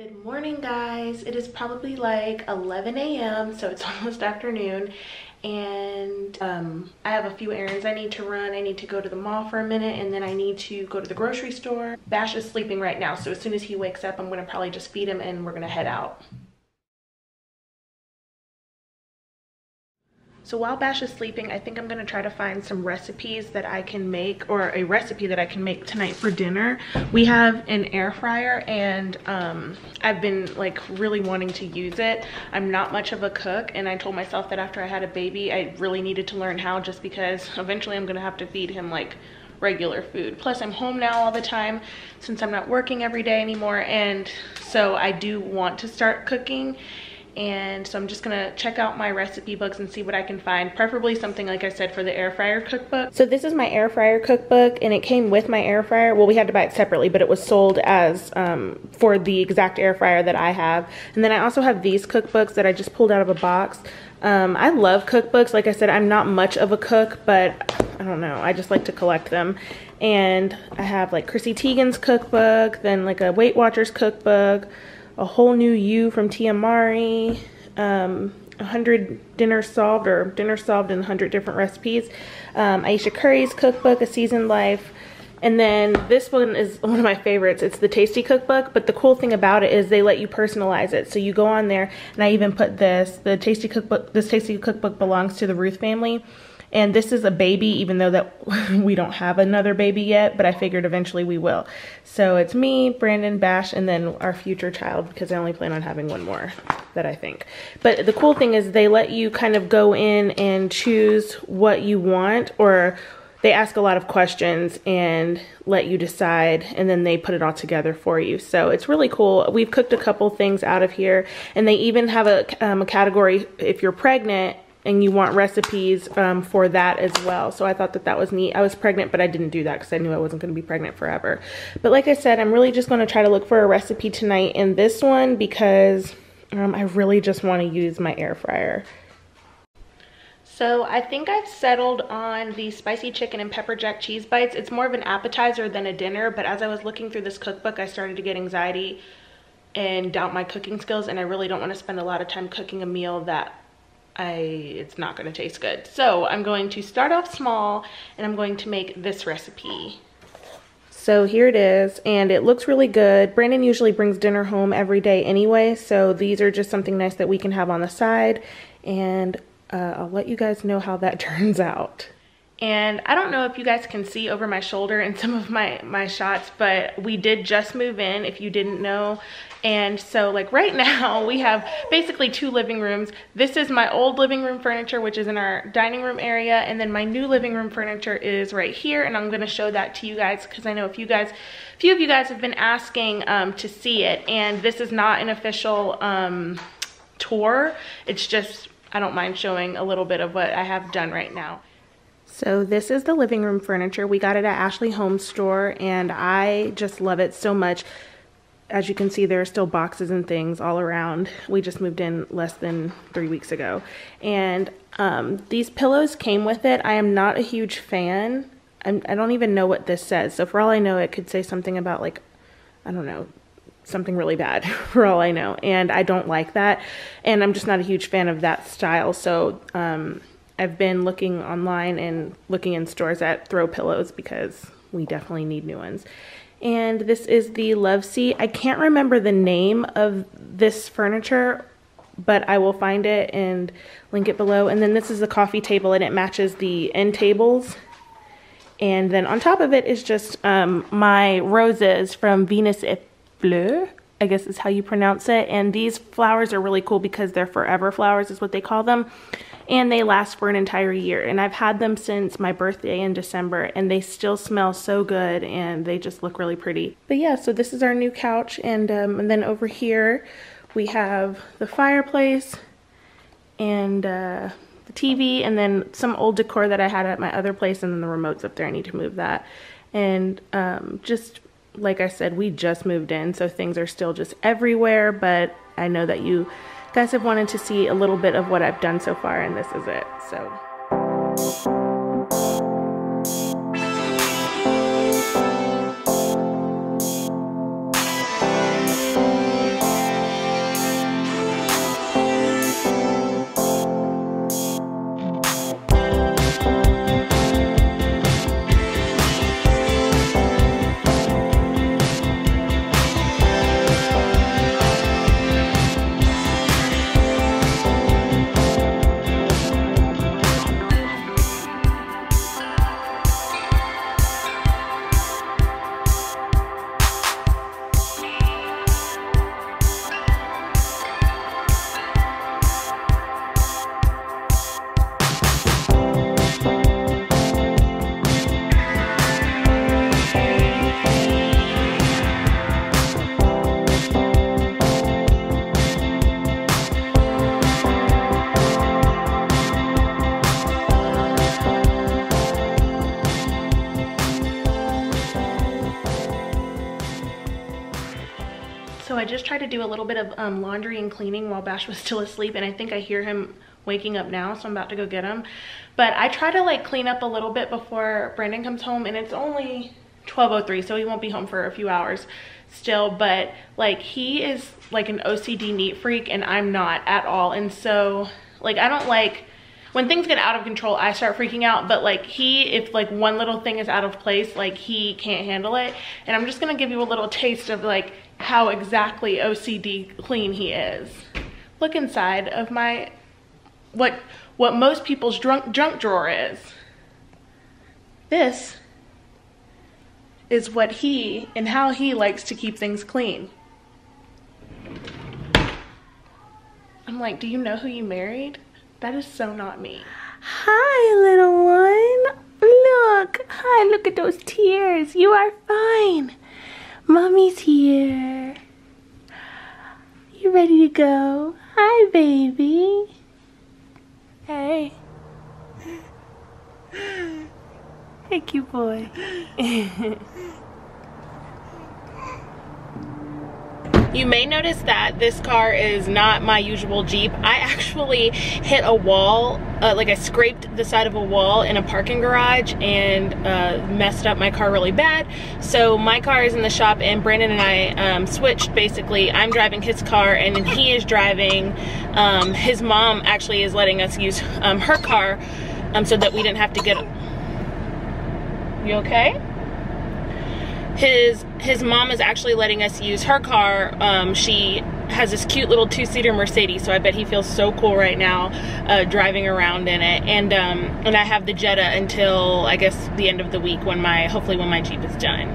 Good morning, guys. It is probably like 11 a.m. so it's almost afternoon, and I have a few errands I need to run. I need to go to the mall for a minute, and then I need to go to the grocery store. Bash is sleeping right now, so as soon as he wakes up, I'm gonna probably just feed him and we're gonna head out. So while Bash is sleeping, I think I'm gonna try to find some recipes that I can make, or a recipe that I can make tonight for dinner. We have an air fryer, and I've been like really wanting to use it. I'm not much of a cook, and I told myself that after I had a baby, I really needed to learn how, just because eventually I'm gonna have to feed him like regular food. Plus I'm home now all the time since I'm not working every day anymore, and so I do want to start cooking. And so I'm just gonna check out my recipe books and see what I can find, preferably something like I said for the air fryer cookbook. So this is my air fryer cookbook, and it came with my air fryer. Well, we had to buy it separately, but it was sold as for the exact air fryer that I have. And then I also have these cookbooks that I just pulled out of a box. I love cookbooks. Like I said, I'm not much of a cook, but I don't know, I just like to collect them. And I have like Chrissy Teigen's cookbook, then like a Weight Watchers cookbook, A Whole New You from Tia Mowry, 100 Dinner Solved, or Dinner Solved in 100 Different Recipes, Aisha Curry's cookbook, A Seasoned Life, and then this one is one of my favorites. It's the Tasty Cookbook, but the cool thing about it is they let you personalize it. So you go on there, and I even put this, the Tasty Cookbook, this Tasty Cookbook belongs to the Ruth family. And this is a baby, even though that we don't have another baby yet, but I figured eventually we will. So it's me, Brandon, Bash, and then our future child, because I only plan on having one more, that I think. But the cool thing is they let you kind of go in and choose what you want, or they ask a lot of questions and let you decide, and then they put it all together for you. So it's really cool. We've cooked a couple things out of here, and they even have a category if you're pregnant and you want recipes for that as well. So I thought that that was neat. I was pregnant, but I didn't do that because I knew I wasn't going to be pregnant forever. But like I said, I'm really just going to try to look for a recipe tonight in this one, because I really just want to use my air fryer. So I think I've settled on the spicy chicken and pepper jack cheese bites. It's more of an appetizer than a dinner, but as I was looking through this cookbook, I started to get anxiety and doubt my cooking skills, and I really don't want to spend a lot of time cooking a meal that it's not going to taste good. So I'm going to start off small, and I'm going to make this recipe. So here it is, and it looks really good. Brandon usually brings dinner home every day anyway, so these are just something nice that we can have on the side, and I'll let you guys know how that turns out. And I don't know if you guys can see over my shoulder in some of my shots, but we did just move in, if you didn't know. And so like right now we have basically 2 living rooms. This is my old living room furniture, which is in our dining room area, and then my new living room furniture is right here, and I'm gonna show that to you guys because I know a few of you guys have been asking to see it. And this is not an official tour. It's just, I don't mind showing a little bit of what I have done right now. So this is the living room furniture. We got it at Ashley Home Store, and I just love it so much. As you can see, there are still boxes and things all around. We just moved in less than 3 weeks ago. And these pillows came with it. I am not a huge fan. I don't even know what this says. So for all I know, it could say something about like, I don't know, something really bad for all I know. And I don't like that. And I'm just not a huge fan of that style. So I've been looking online and looking in stores at throw pillows because we definitely need new ones. And this is the Love Seat. I can't remember the name of this furniture, but I will find it and link it below. And then this is the coffee table, and it matches the end tables. And then on top of it is just my roses from Venus et Bleu, I guess is how you pronounce it. And these flowers are really cool because they're forever flowers is what they call them. And they last for an entire year. And I've had them since my birthday in December, and they still smell so good, and they just look really pretty. But yeah, so this is our new couch, and then over here we have the fireplace and the TV, and then some old decor that I had at my other place, and then the remote's up there. I need to move that. And just like I said, we just moved in, so things are still just everywhere, but I know that you guys have wanted to see a little bit of what I've done so far, and this is it. So just tried to do a little bit of laundry and cleaning while Bash was still asleep, and I think I hear him waking up now, so I'm about to go get him. But I try to like clean up a little bit before Brandon comes home, and it's only 12:03, so he won't be home for a few hours still. But like, he is like an OCD neat freak and I'm not at all, and so like, I don't like when things get out of control. I start freaking out, but like, if like one little thing is out of place, like he can't handle it. And I'm just gonna give you a little taste of like how exactly OCD clean he is. Look inside of my what most people's junk drawer is. This is what he and how he likes to keep things clean. I'm like, do you know who you married? That is so not me. Hi, little one. Look. Hi, look at those tears. You are fine. Mommy's here. You ready to go? Hi, baby. Hey. Hey, cute boy. You may notice that this car is not my usual Jeep. I actually hit a wall, like I scraped the side of a wall in a parking garage and messed up my car really bad. So my car is in the shop and Brandon and I switched basically. I'm driving his car and then he is driving. His mom actually is letting us use her car so that we didn't have to get... You okay? His mom is actually letting us use her car. She has this cute little 2-seater Mercedes, so I bet he feels so cool right now driving around in it. And I have the Jetta until I guess the end of the week when hopefully when my Jeep is done.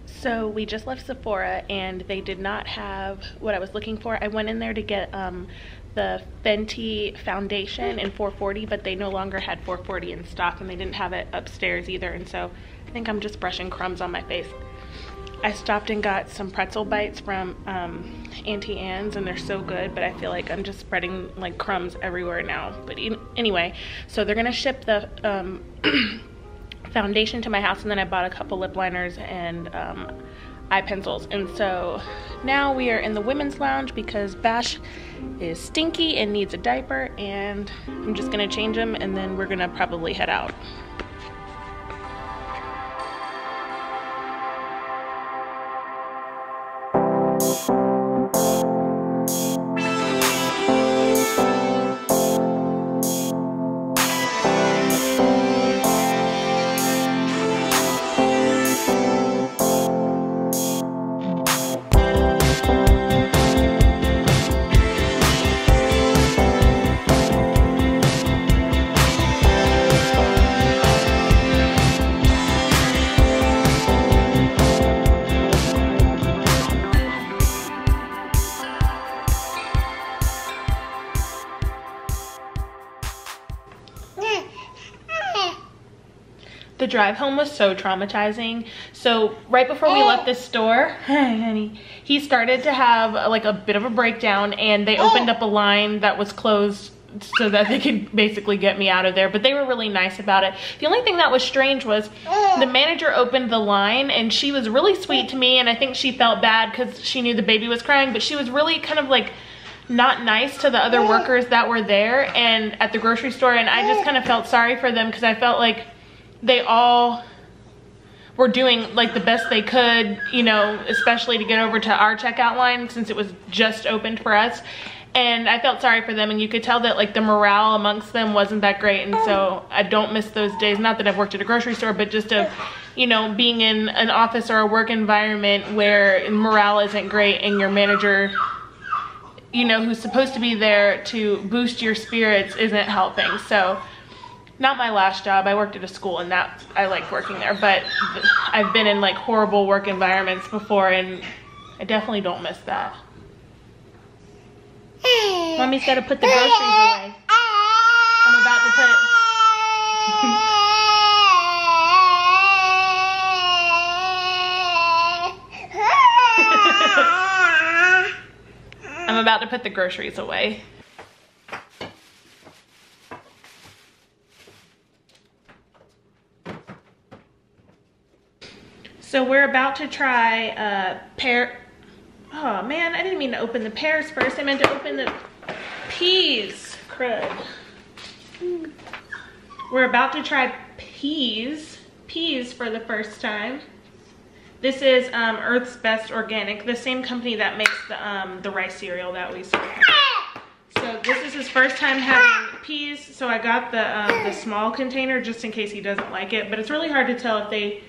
So we just left Sephora and they did not have what I was looking for. I went in there to get the Fenty foundation in 440, but they no longer had 440 in stock and they didn't have it upstairs either, and so I think I'm just brushing crumbs on my face. I stopped and got some pretzel bites from Auntie Anne's and they're so good, but I feel like I'm just spreading like crumbs everywhere now. But anyway, so they're gonna ship the foundation to my house, and then I bought a couple lip liners and eye pencils. And so now we are in the women's lounge because Bash is stinky and needs a diaper, and I'm just gonna change him and then we're gonna probably head out. The drive home was so traumatizing. So right before we left the store, hi honey, he started to have like a bit of a breakdown, and they opened up a line that was closed so that they could basically get me out of there, but they were really nice about it. The only thing that was strange was the manager opened the line and she was really sweet to me, and I think she felt bad because she knew the baby was crying, but she was really kind of like not nice to the other workers that were there and at the grocery store, and I just kind of felt sorry for them because I felt like they all were doing like the best they could, you know, especially to get over to our checkout line since it was just opened for us. And I felt sorry for them, and you could tell that like the morale amongst them wasn't that great, and so I don't miss those days. Not that I've worked at a grocery store, but just of, you know, being in an office or a work environment where morale isn't great and your manager, you know, who's supposed to be there to boost your spirits isn't helping. So not my last job. I worked at a school and that I liked working there, but I've been in like horrible work environments before and I definitely don't miss that. Mommy's got to put the groceries away. I'm about to put I'm about to put the groceries away. So we're about to try pear. Oh man, I didn't mean to open the pears first. I meant to open the peas. Crud. We're about to try peas for the first time. This is Earth's Best Organic, the same company that makes the rice cereal that we serve. So this is his first time having peas, so I got the small container just in case he doesn't like it. But it's really hard to tell if they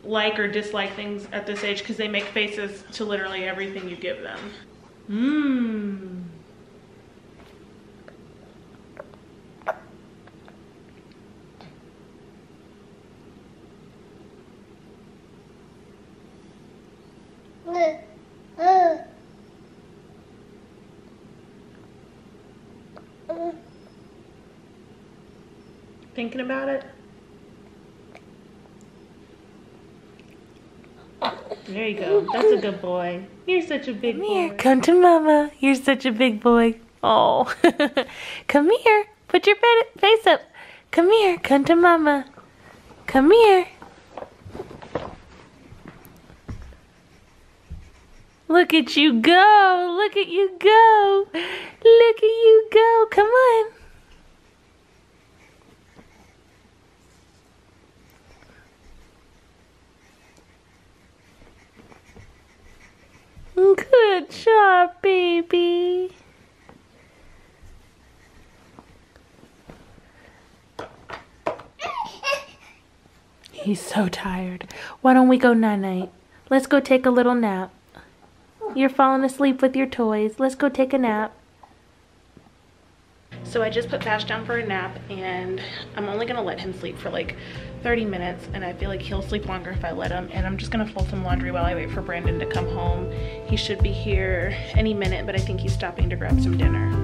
like or dislike things at this age because they make faces to literally everything you give them. Mmm. Thinking about it? There you go. That's a good boy. You're such a big boy. Come here. Come to mama. You're such a big boy. Oh. Come here. Put your face up. Come here. Come to mama. Come here. Look at you go. Look at you go. Look at you go. Come on. Good job, baby. He's so tired. Why don't we go night-night? Let's go take a little nap. You're falling asleep with your toys. Let's go take a nap. So I just put Bash down for a nap, and I'm only gonna let him sleep for like 30 minutes, and I feel like he'll sleep longer if I let him. And I'm just gonna fold some laundry while I wait for Brandon to come home. He should be here any minute, but I think he's stopping to grab some dinner.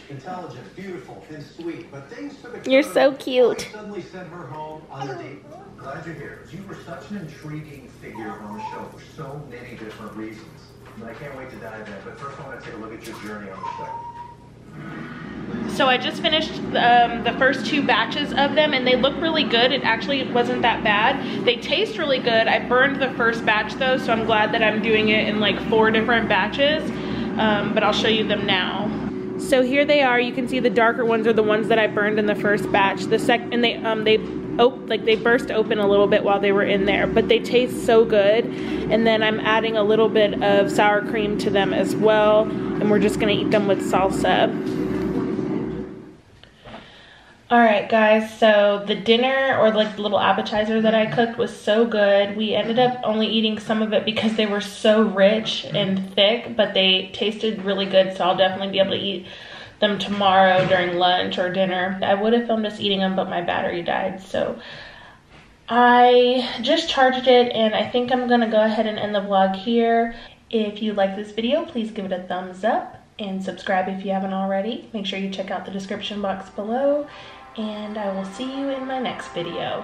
Intelligent, beautiful, and sweet, but things took a turn. You're so cute. Suddenly sent her home on a date. Glad you're here. You were such an intriguing figure on the show for so many different reasons. And I can't wait to dive in, but first I want to take a look at your journey on the show. So I just finished the first 2 batches of them, and they look really good. It actually wasn't that bad. They taste really good. I burned the first batch though, so I'm glad that I'm doing it in like 4 different batches, but I'll show you them now. So here they are. You can see the darker ones are the ones that I burned in the first batch. The second, and they burst open a little bit while they were in there, but they taste so good. And then I'm adding a little bit of sour cream to them as well, and we're just gonna eat them with salsa. All right, guys, so the dinner, or like the little appetizer that I cooked, was so good. We ended up only eating some of it because they were so rich and thick, but they tasted really good, so I'll definitely be able to eat them tomorrow during lunch or dinner. I would have filmed us eating them, but my battery died, so I just charged it, and I think I'm gonna go ahead and end the vlog here. If you like this video, please give it a thumbs up and subscribe if you haven't already. Make sure you check out the description box below, and I will see you in my next video.